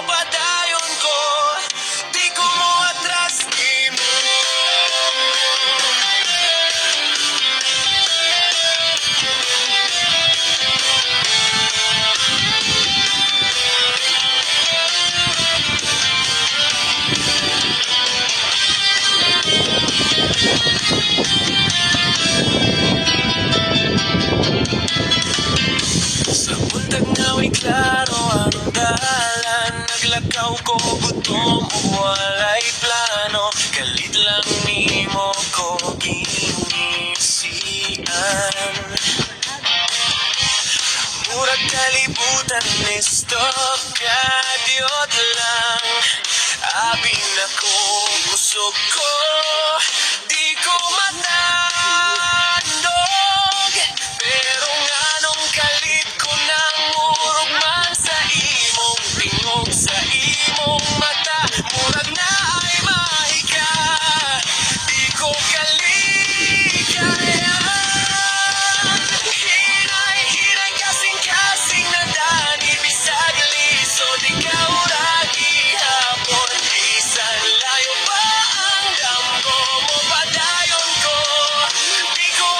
Padayon ko, di ko mo atras di mo. Sa buntag nawa'y klaro ang dalan, naglakaw ko gutom o walay plano, kalit lang nimo ko ginisian. Murag kalibutan ni stop ka diod lang, abi na ko, busog ko, di ko mata.